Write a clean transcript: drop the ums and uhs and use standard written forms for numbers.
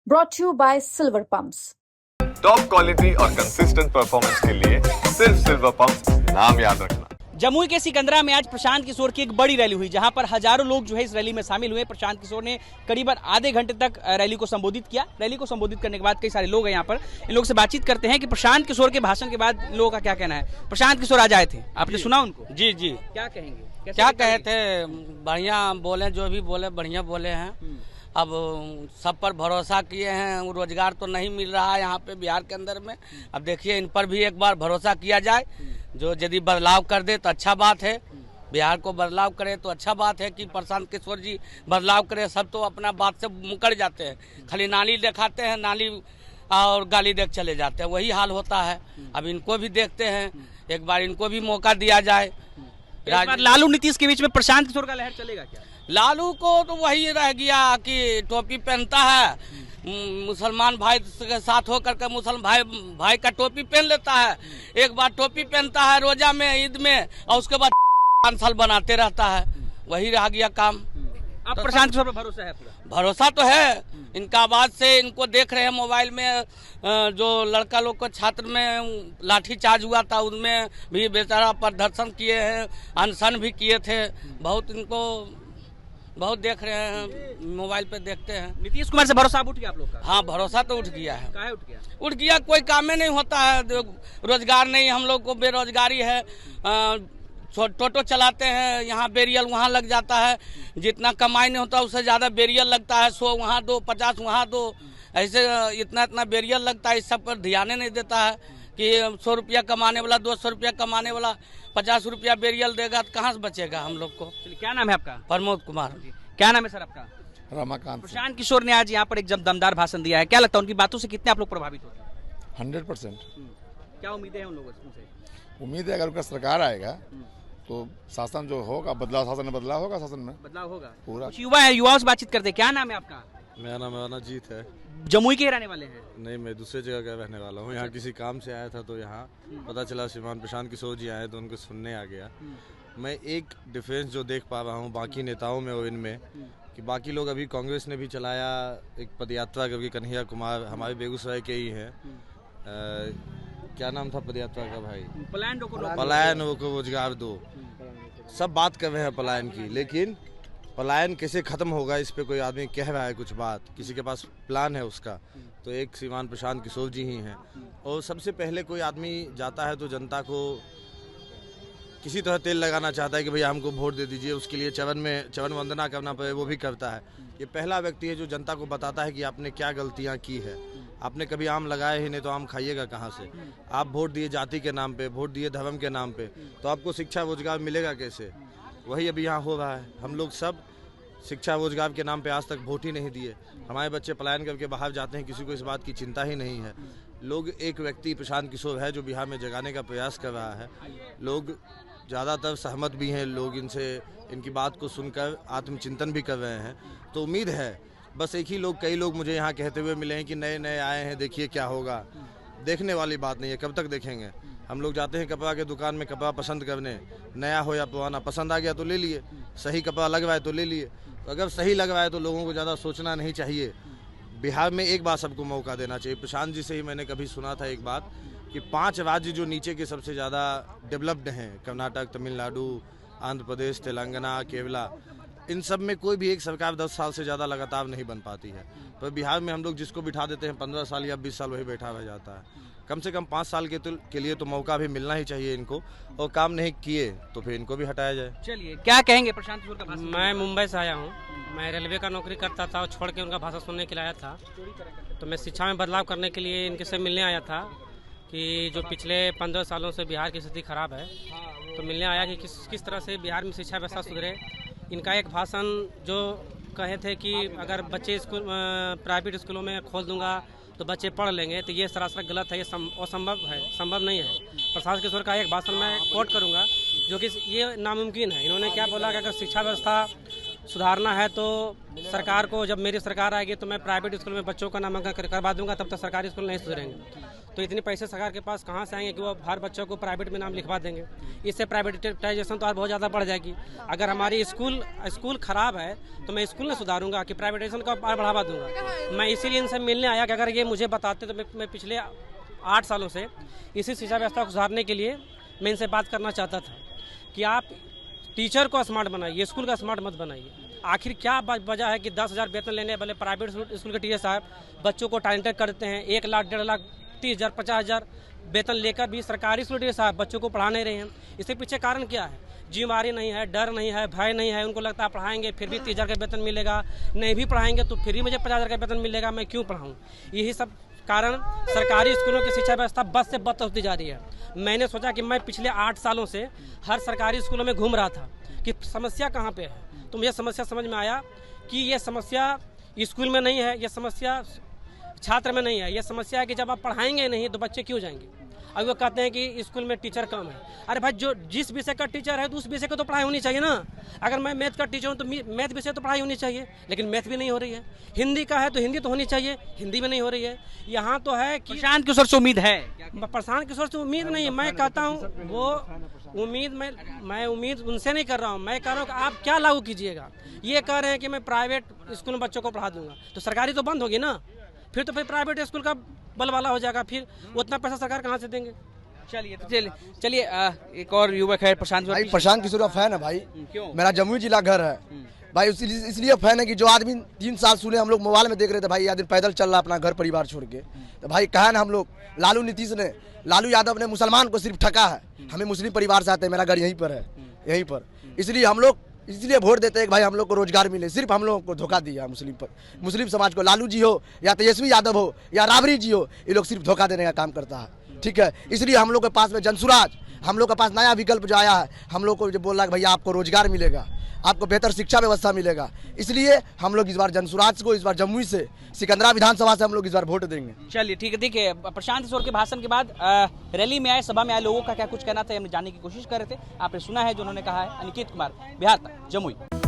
brought to you by Silver Pumps. Top quality और consistent performance के लिए सिर्फ सिल्वर पंप नाम याद रखना। जमुई के सिकंदरा में आज प्रशांत किशोर की एक बड़ी रैली हुई, जहां पर हजारों लोग जो है इस रैली में शामिल हुए। प्रशांत किशोर ने करीबन आधे घंटे तक रैली को संबोधित किया। रैली को संबोधित करने के बाद कई सारे लोग हैं यहाँ पर, इन लोग से बातचीत करते हैं कि प्रशांत किशोर के भाषण के बाद लोगों का क्या कहना है। प्रशांत किशोर आज आए थे, आपने सुना उनको? जी जी। क्या कहेंगे? क्या कहे थे? बढ़िया बोले, जो भी बोले बढ़िया बोले हैं। अब सब पर भरोसा किए हैं, रोजगार तो नहीं मिल रहा है यहाँ पे बिहार के अंदर में। अब देखिए इन पर भी एक बार भरोसा किया जाए, जो यदि बदलाव कर दे तो अच्छा बात है। बिहार को बदलाव करे तो अच्छा बात है कि प्रशांत किशोर जी बदलाव करे। सब तो अपना बात से मुकर जाते हैं, खाली नाली दिखाते हैं, नाली और गाली देख चले जाते हैं, वही हाल होता है। अब इनको भी देखते हैं, एक बार इनको भी मौका दिया जाए। लालू नीतीश के बीच में प्रशांत किशोर का लहर चलेगा क्या? लालू को तो वही रह गया कि टोपी पहनता है, मुसलमान भाई के साथ होकर के मुसलमान भाई का टोपी पहन लेता है। एक बार टोपी पहनता है रोजा में, ईद में, और उसके बाद 5 साल बनाते रहता है, वही रह गया काम। अब प्रशांत किशोर पर भरोसा है? पूरा भरोसा तो है। इनका आवाज से इनको देख रहे हैं मोबाइल में, जो लड़का लोग को छात्र में लाठी चार्ज हुआ था उनमें भी बेचारा प्रदर्शन किए हैं, अनशन भी किए थे। बहुत देख रहे हैं, मोबाइल पे देखते हैं। नीतीश कुमार से भरोसा उठ गया आप लोग का? हाँ, भरोसा तो उठ गया है। काहे उठ गया? उठ गया, कोई काम नहीं होता है, रोजगार नहीं, हम लोग को बेरोजगारी है। टोटो चलाते हैं, यहाँ बेरियल वहाँ लग जाता है, जितना कमाई नहीं होता उससे ज्यादा बेरियल लगता है। 100 वहाँ दो, 50 वहाँ दो, ऐसे इतना बेरियल लगता है। इस सब पर ध्यान नहीं देता है कि 100 रुपया कमाने वाला, 200 रुपया कमाने वाला 50 रुपया बेरियल देगा तो कहाँ से बचेगा हम लोग को। क्या नाम है आपका? प्रमोद कुमार। क्या नाम है सर आपका? रमाकांत। प्रशांत किशोर ने आज यहाँ पर एक दमदार भाषण दिया है, क्या लगता है उनकी बातों से कितने आप लोग प्रभावित होते हैं? 100%। क्या उम्मीदें हैं उन लोगों से? उम्मीद है अगर उनका सरकार आएगा तो शासन जो होगा, शासन में बदलाव होगा, शासन में बदलाव होगा पूरा। कुछ युवा है, युवाओं से बातचीत करते हैं। क्या नाम है आपका? मेरा नाम अनाजीत है। जमुई के रहने वाले हैं? नहीं, मैं दूसरे जगह का रहने वाला हूँ। यहाँ किसी काम से आया था तो यहाँ पता चला श्रीमान प्रशांत किशोर जी आए तो उनको सुनने आ गया। मैं एक डिफरेंस जो देख पा रहा हूँ बाकी नेताओं में और इनमें, कि बाकी लोग अभी कांग्रेस ने भी चलाया एक पदयात्रा करके, कन्हैया कुमार हमारे बेगूसराय के ही हैं। क्या नाम था पदयात्रा का भाई? पलायन को रोजगार दो। सब बात कर रहे हैं पलायन की, लेकिन पलायन कैसे खत्म होगा इस पे कोई आदमी कह रहा है कुछ बात, किसी के पास प्लान है उसका, तो एक श्रीमान प्रशांत किशोर जी ही हैं। और सबसे पहले कोई आदमी जाता है तो जनता को किसी तरह तेल लगाना चाहता है कि भैया हमको वोट दे दीजिए, उसके लिए चरण वंदना करना पड़े, वो भी करता है। ये पहला व्यक्ति है जो जनता को बताता है कि आपने क्या गलतियां की है। आपने कभी आम लगाए ही नहीं तो आम खाइएगा कहाँ से? आप वोट दिए जाति के नाम पे, वोट दिए धर्म के नाम पे, तो आपको शिक्षा रोजगार मिलेगा कैसे? वही अभी यहाँ हो रहा है। हम लोग सब शिक्षा रोजगार के नाम पे आज तक वोट ही नहीं दिए। हमारे बच्चे पलायन करके बाहर जाते हैं, किसी को इस बात की चिंता ही नहीं है। लोग, एक व्यक्ति प्रशांत किशोर है जो बिहार में जगाने का प्रयास कर रहा है। लोग ज़्यादातर सहमत भी हैं, लोग इनकी बात को सुनकर आत्मचिंतन भी कर रहे हैं। तो उम्मीद है, बस एक ही लोग, कई लोग मुझे यहाँ कहते हुए मिले हैं कि नए नए आए हैं, देखिए क्या होगा। देखने वाली बात नहीं है, कब तक देखेंगे? हम लोग जाते हैं कपड़ा के दुकान में कपड़ा पसंद करने, नया हो या पुराना, पसंद आ गया तो ले लिए, सही कपड़ा लग रहा है तो ले लिए। तो अगर सही लग रहा है तो लोगों को ज़्यादा सोचना नहीं चाहिए। बिहार में एक बार सबको मौका देना चाहिए। प्रशांत जी से ही मैंने कभी सुना था एक बात कि 5 राज्य जो नीचे के सबसे ज़्यादा डेवलप्ड हैं, कर्नाटक, तमिलनाडु, आंध्र प्रदेश, तेलंगाना, केरला, इन सब में कोई भी एक सरकार 10 साल से ज़्यादा लगातार नहीं बन पाती है। पर बिहार में हम लोग जिसको बिठा देते हैं 15 साल या 20 साल वही बैठा रह जाता है। कम से कम 5 साल के लिए तो मौका भी मिलना ही चाहिए इनको, और काम नहीं किए तो फिर इनको भी हटाया जाए। चलिए, क्या कहेंगे प्रशांत किशोर का भाषण? मैं मुंबई से आया हूँ। मैं रेलवे का नौकरी करता था और छोड़ के उनका भाषण सुनने के लिए आया था। तो मैं शिक्षा में बदलाव करने के लिए इनके से मिलने आया था कि जो पिछले 15 सालों से बिहार की स्थिति खराब है, तो मिलने आया कि किस तरह से बिहार में शिक्षा व्यवस्था सुधरे। इनका एक भाषण जो कहे थे कि अगर बच्चे स्कूल प्राइवेट स्कूलों में खोल दूंगा तो बच्चे पढ़ लेंगे, तो ये सरासर गलत है, ये असंभव है, संभव नहीं है। प्रशांत किशोर का एक भाषण मैं कोट करूंगा जो कि ये नामुमकिन है। इन्होंने क्या बोला कि अगर शिक्षा व्यवस्था सुधारना है तो सरकार को, जब मेरी सरकार आएगी तो मैं प्राइवेट स्कूल में बच्चों का नामांकन करवा दूंगा, तब तक सरकारी स्कूल नहीं सुधरेंगे। तो इतने पैसे सरकार के पास कहाँ से आएंगे कि वो हर बच्चों को प्राइवेट में नाम लिखवा देंगे। इससे प्राइवेटाइजेशन तो और बहुत ज़्यादा बढ़ जाएगी। अगर हमारी स्कूल खराब है तो मैं स्कूल में सुधारूंगा कि प्राइवेटाइजेशन का और बढ़ावा दूंगा। मैं इसीलिए इनसे मिलने आया कि अगर ये मुझे बताते तो मैं पिछले 8 सालों से इसी शिक्षा व्यवस्था को सुधारने के लिए मैं इनसे बात करना चाहता था कि आप टीचर को स्मार्ट बनाइए, स्कूल का स्मार्ट मत बनाइए। आखिर क्या वजह है कि 10,000 वेतन लेने वाले प्राइवेट स्कूल के टीचर साहब बच्चों को टैलेंटेड करते हैं, 1 लाख 1.5 लाख 30,000 50,000 वेतन लेकर भी सरकारी स्कूल टीचर साहब बच्चों को पढ़ा नहीं रहे हैं। इसके पीछे कारण क्या है? जिम्मेदारी नहीं है, डर नहीं है, भय नहीं है। उनको लगता है पढ़ाएंगे फिर भी 30,000 का वेतन मिलेगा, नहीं भी पढ़ाएंगे तो फिर भी मुझे 50,000 का वेतन मिलेगा, मैं क्यों पढ़ाऊँ? यही सब कारण सरकारी स्कूलों की शिक्षा व्यवस्था बद से बद होती जा रही है। मैंने सोचा कि मैं पिछले 8 सालों से हर सरकारी स्कूलों में घूम रहा था कि समस्या कहाँ पे है, तो मुझे समस्या समझ में आया कि ये समस्या स्कूल में नहीं है, ये समस्या छात्र में नहीं है, ये समस्या है कि जब आप पढ़ाएंगे नहीं तो बच्चे क्यों जाएंगे। अब वो कहते हैं कि स्कूल में टीचर कम है। अरे भाई, जो जिस विषय का टीचर है तो उस विषय को तो पढ़ाई होनी चाहिए ना। अगर मैं मैथ का टीचर हूँ तो मैथ विषय तो पढ़ाई होनी चाहिए, लेकिन मैथ भी नहीं हो रही है। हिंदी का है तो हिंदी तो होनी चाहिए, हिंदी में नहीं हो रही है। यहाँ तो है कि प्रशांत किशोर से उम्मीद है? प्रशांत किशोर से उम्मीद नहीं है। मैं कहता हूँ वो उम्मीद मैं उम्मीद उनसे नहीं कर रहा हूँ। मैं कह रहा हूँ कि आप क्या लागू कीजिएगा। ये कह रहे हैं कि मैं प्राइवेट स्कूल में बच्चों को पढ़ा दूंगा, तो सरकारी तो बंद होगी ना, फिर तो प्राइवेट स्कूल का बलवाला हो जाएगा, फिर उतना पैसा सरकार कहाँ से देंगे। चलिए एक और युवक है प्रशांत। भाई प्रशांत किशोर का फैन है भाई। क्यों? मेरा जमुई जिला घर है भाई, इसलिए फैन है कि जो आदमी 3 साल सुने हम लोग मोबाइल में देख रहे थे भाई, आदमी पैदल चल रहा अपना घर परिवार छोड़ के, तो भाई कहा ना हम लोग लालू यादव ने मुसलमान को सिर्फ ठगा है। हमें मुस्लिम परिवार से आते हैं, मेरा घर यहीं पर है, यहीं पर। इसलिए हम लोग वोट देते हैं कि भाई हम लोग को रोजगार मिले। सिर्फ हम लोगों को धोखा दिया मुस्लिम समाज को। लालू जी हो या तेजस्वी यादव हो या राबड़ी जी हो, ये लोग सिर्फ धोखा देने का काम करता है। ठीक है, इसलिए हम लोग के पास में जनसुराज, हम लोग के पास नया विकल्प जो आया है, हम लोग को जो बोल रहा है भैया आपको रोजगार मिलेगा, आपको बेहतर शिक्षा व्यवस्था मिलेगा। इसलिए हम लोग इस बार जनसुराज को, इस बार जमुई से, सिकंदरा विधानसभा से हम लोग इस बार वोट देंगे। चलिए ठीक है। देखिए, प्रशांत किशोर के भाषण के बाद रैली में आए, सभा में आए लोगों का क्या कुछ कहना था, हमने जानने की कोशिश कर रहे थे। आपने सुना है जो उन्होंने कहा है। अनिकेत कुमार, बिहार तक, जमुई।